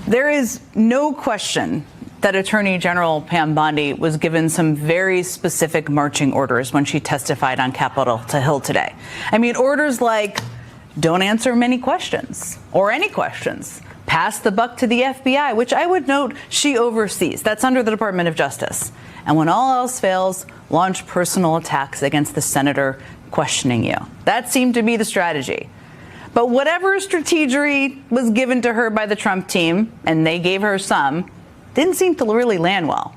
There is no question that Attorney General Pam Bondi was given some very specific marching orders when she testified on Capitol Hill today. I mean, orders like, don't answer many questions or any questions. Pass the buck to the FBI, which I would note she oversees. That's under the Department of Justice. And when all else fails, launch personal attacks against the senator questioning you. That seemed to be the strategy. But whatever strategy was given to her by the Trump team, and they gave her some, didn't seem to really land well.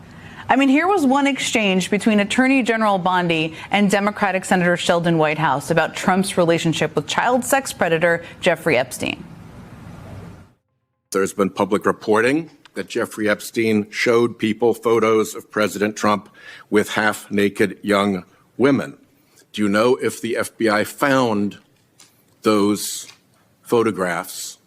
I mean, here was one exchange between Attorney General Bondi and Democratic Senator Sheldon Whitehouse about Trump's relationship with child sex predator Jeffrey Epstein. There's been public reporting that Jeffrey Epstein showed people photos of President Trump with half-naked young women. Do you know if the FBI found those photographs?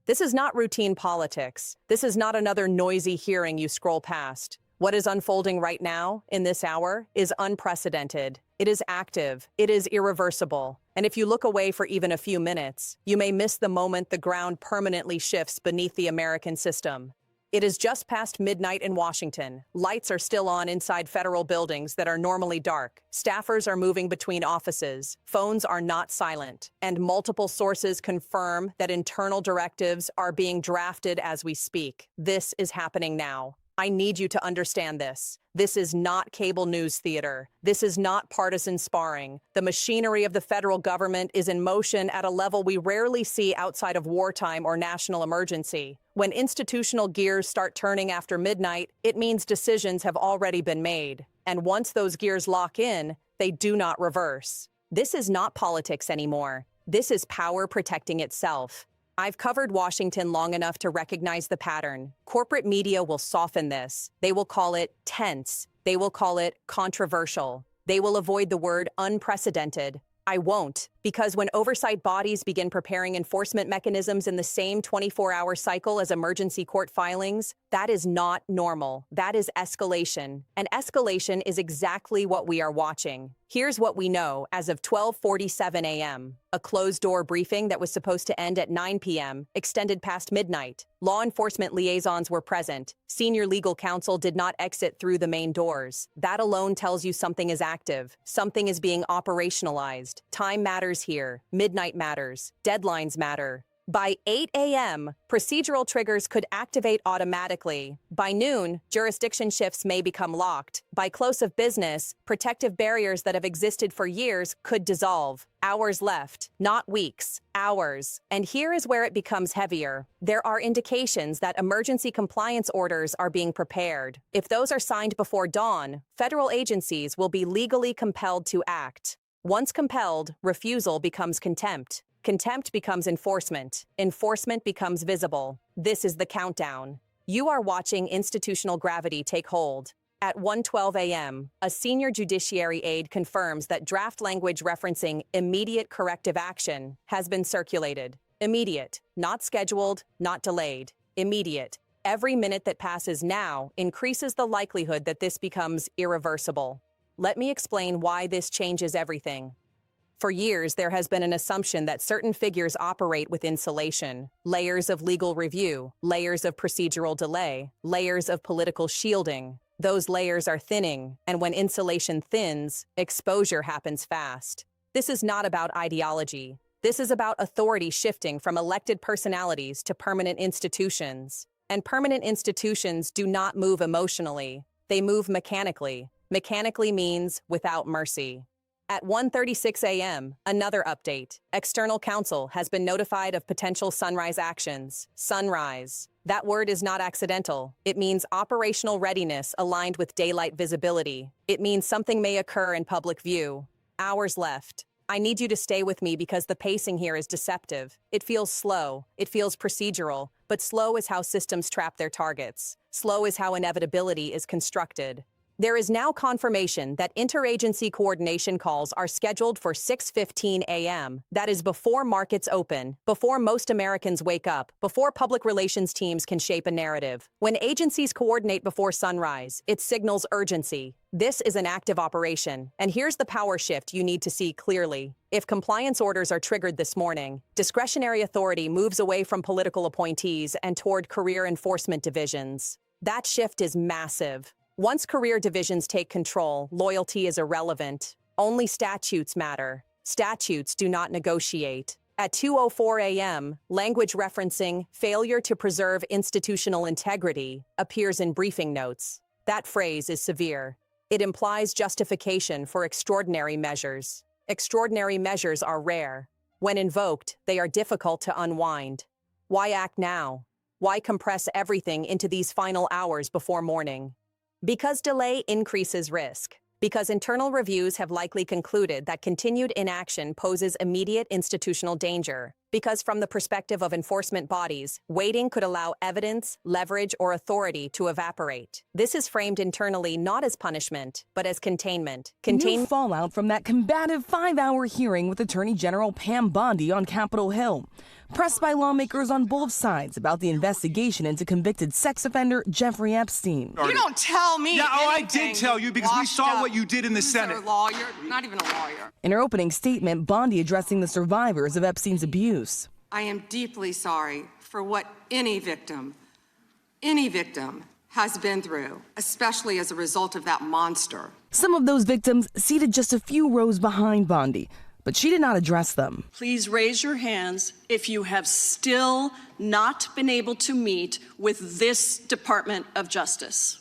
This is not routine politics. This is not another noisy hearing you scroll past. What is unfolding right now, in this hour, is unprecedented. It is active. It is irreversible. And if you look away for even a few minutes, you may miss the moment the ground permanently shifts beneath the American system. It is just past midnight in Washington. Lights are still on inside federal buildings that are normally dark. Staffers are moving between offices. Phones are not silent. And multiple sources confirm that internal directives are being drafted as we speak. This is happening now. I need you to understand this. This is not cable news theater. This is not partisan sparring. The machinery of the federal government is in motion at a level we rarely see outside of wartime or national emergency. When institutional gears start turning after midnight, it means decisions have already been made. And once those gears lock in, they do not reverse. This is not politics anymore. This is power protecting itself. I've covered Washington long enough to recognize the pattern. Corporate media will soften this. They will call it tense. They will call it controversial. They will avoid the word unprecedented. I won't, because when oversight bodies begin preparing enforcement mechanisms in the same 24-hour cycle as emergency court filings, that is not normal. That is escalation. And escalation is exactly what we are watching. Here's what we know as of 12:47 a.m. A closed-door briefing that was supposed to end at 9 p.m. extended past midnight. Law enforcement liaisons were present. Senior legal counsel did not exit through the main doors. That alone tells you something is active. Something is being operationalized. Time matters here. Midnight matters. Deadlines matter. By 8 a.m., procedural triggers could activate automatically. By noon, jurisdiction shifts may become locked. By close of business, protective barriers that have existed for years could dissolve. Hours left, not weeks, hours. And here is where it becomes heavier. There are indications that emergency compliance orders are being prepared. If those are signed before dawn, federal agencies will be legally compelled to act. Once compelled, refusal becomes contempt. Contempt becomes enforcement. Enforcement becomes visible. This is the countdown. You are watching institutional gravity take hold. At 1:12 a.m., a senior judiciary aide confirms that draft language referencing immediate corrective action has been circulated. Immediate, not scheduled, not delayed. Immediate. Every minute that passes now increases the likelihood that this becomes irreversible. Let me explain why this changes everything. For years, there has been an assumption that certain figures operate with insulation, layers of legal review, layers of procedural delay, layers of political shielding. Those layers are thinning, and when insulation thins, exposure happens fast. This is not about ideology. This is about authority shifting from elected personalities to permanent institutions. And permanent institutions do not move emotionally. They move mechanically. Mechanically means without mercy. At 1:36 a.m., another update. External counsel has been notified of potential sunrise actions. Sunrise. That word is not accidental. It means operational readiness aligned with daylight visibility. It means something may occur in public view. Hours left. I need you to stay with me because the pacing here is deceptive. It feels slow. It feels procedural. But slow is how systems trap their targets. Slow is how inevitability is constructed. There is now confirmation that interagency coordination calls are scheduled for 6:15 a.m. That is before markets open, before most Americans wake up, before public relations teams can shape a narrative. When agencies coordinate before sunrise, it signals urgency. This is an active operation, and here's the power shift you need to see clearly. If compliance orders are triggered this morning, discretionary authority moves away from political appointees and toward career enforcement divisions. That shift is massive. Once career divisions take control, loyalty is irrelevant. Only statutes matter. Statutes do not negotiate. At 2:04 a.m., language referencing failure to preserve institutional integrity appears in briefing notes. That phrase is severe. It implies justification for extraordinary measures. Extraordinary measures are rare. When invoked, they are difficult to unwind. Why act now? Why compress everything into these final hours before morning? Because delay increases risk. Because internal reviews have likely concluded that continued inaction poses immediate institutional danger. Because from the perspective of enforcement bodies, waiting could allow evidence, leverage, or authority to evaporate. This is framed internally not as punishment, but as containment. New fallout from that combative 5-hour hearing with Attorney General Pam Bondi on Capitol Hill. Pressed by lawmakers on both sides about the investigation into convicted sex offender Jeffrey Epstein. You don't tell me. Yeah, I anything, did tell you because we saw what you did in the Senate. You're a lawyer, not even a lawyer. In her opening statement, Bondi addressing the survivors of Epstein's abuse. I am deeply sorry for what any victim has been through, especially as a result of that monster. Some of those victims seated just a few rows behind Bondi, but she did not address them. Please raise your hands if you have still not been able to meet with this Department of Justice.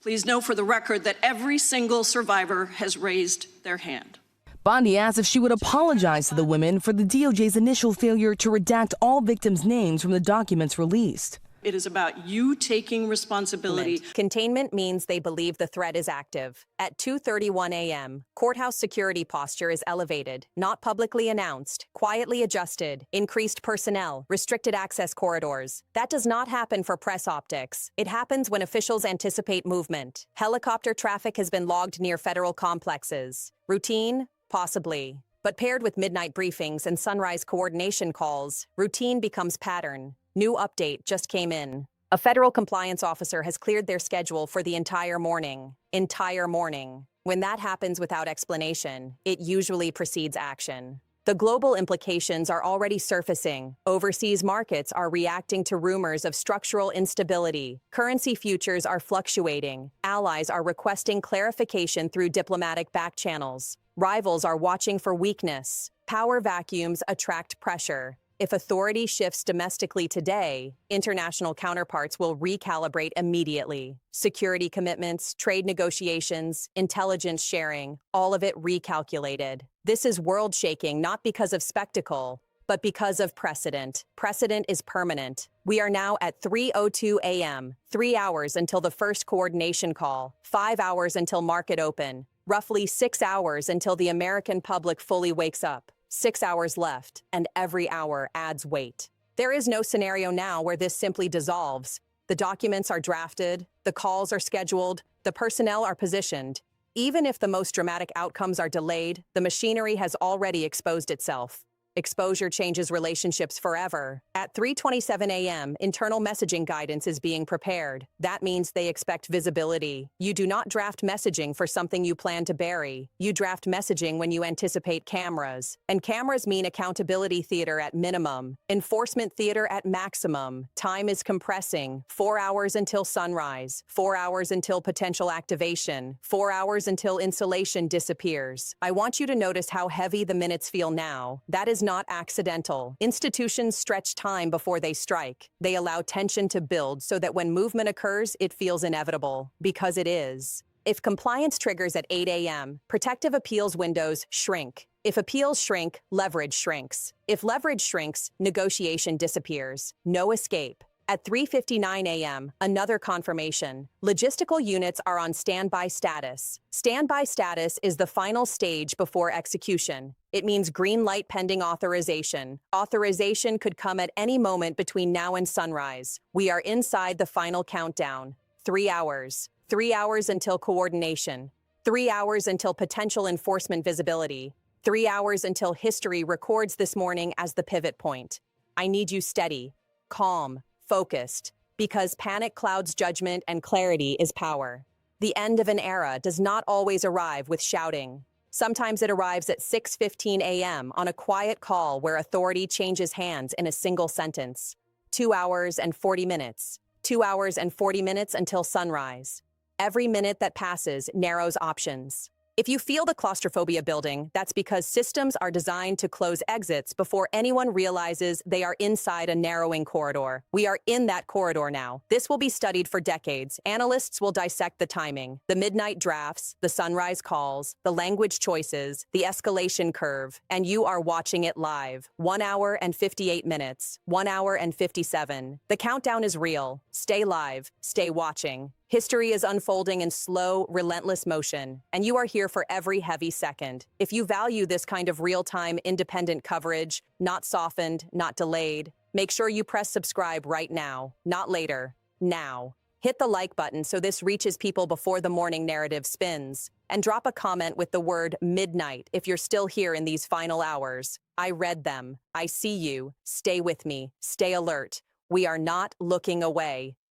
Please know for the record that every single survivor has raised their hand. Bondi asked if she would apologize to the women for the DOJ's initial failure to redact all victims' names from the documents released. It is about you taking responsibility. Containment means they believe the threat is active. At 2:31 a.m., courthouse security posture is elevated, not publicly announced, quietly adjusted, increased personnel, restricted access corridors. That does not happen for press optics. It happens when officials anticipate movement. Helicopter traffic has been logged near federal complexes. Routine? Possibly. But paired with midnight briefings and sunrise coordination calls, routine becomes pattern. New update just came in. A federal compliance officer has cleared their schedule for the entire morning. Entire morning. When that happens without explanation, it usually precedes action. The global implications are already surfacing. Overseas markets are reacting to rumors of structural instability. Currency futures are fluctuating. Allies are requesting clarification through diplomatic back channels. Rivals are watching for weakness. Power vacuums attract pressure. If authority shifts domestically today, international counterparts will recalibrate immediately. Security commitments, trade negotiations, intelligence sharing, all of it recalculated. This is world-shaking not because of spectacle, but because of precedent. Precedent is permanent. We are now at 3:02 a.m., 3 hours until the first coordination call, 5 hours until market open, roughly 6 hours until the American public fully wakes up. 6 hours left, and every hour adds weight. There is no scenario now where this simply dissolves. The documents are drafted, the calls are scheduled, the personnel are positioned. Even if the most dramatic outcomes are delayed, the machinery has already exposed itself. Exposure changes relationships forever. At 3:27 a.m., internal messaging guidance is being prepared. That means they expect visibility. You do not draft messaging for something you plan to bury. You draft messaging when you anticipate cameras. And cameras mean accountability theater at minimum, enforcement theater at maximum. Time is compressing. 4 hours until sunrise. 4 hours until potential activation. 4 hours until insulation disappears. I want you to notice how heavy the minutes feel now. That is not accidental. Institutions stretch time before they strike. They allow tension to build so that when movement occurs, it feels inevitable. Because it is. If compliance triggers at 8 a.m., protective appeals windows shrink. If appeals shrink, leverage shrinks. If leverage shrinks, negotiation disappears. No escape. At 3:59 a.m., another confirmation. Logistical units are on standby status. Standby status is the final stage before execution. It means green light pending authorization. Authorization could come at any moment between now and sunrise. We are inside the final countdown. 3 hours. 3 hours until coordination. 3 hours until potential enforcement visibility. 3 hours until history records this morning as the pivot point. I need you steady, calm, focused. Because panic clouds judgment and clarity is power. The end of an era does not always arrive with shouting. Sometimes it arrives at 6:15 a.m. on a quiet call where authority changes hands in a single sentence. 2 hours and 40 minutes. 2 hours and 40 minutes until sunrise. Every minute that passes narrows options. If you feel the claustrophobia building, that's because systems are designed to close exits before anyone realizes they are inside a narrowing corridor. We are in that corridor now. This will be studied for decades. Analysts will dissect the timing, the midnight drafts, the sunrise calls, the language choices, the escalation curve, and you are watching it live. 1 hour and 58 minutes. 1 hour and 57. The countdown is real. Stay live. Stay watching. History is unfolding in slow, relentless motion, and you are here for every heavy second. If you value this kind of real-time, independent coverage, not softened, not delayed, make sure you press subscribe right now, not later, now. Hit the like button so this reaches people before the morning narrative spins, and drop a comment with the word midnight if you're still here in these final hours. I read them. I see you. Stay with me. Stay alert. We are not looking away.